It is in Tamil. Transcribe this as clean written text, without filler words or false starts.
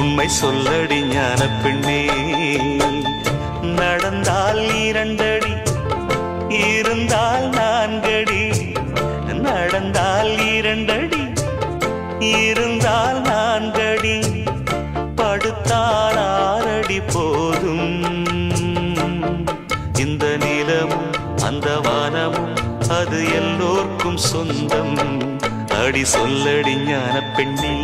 உண்மை சொல்லடி ஞான பெண்ணே. நடந்தால் 2 அடி, இருந்தால் 4 அடி. நடந்தால் 2 அடி, இருந்தால் 4 அடி. படுத்தால் 6 அடி போதும். இந்த நிலமும் அந்த வானமும் அது எல்லோர்க்கும் சொந்தம். அடி சொல்லடி ஞான பெண்ணே.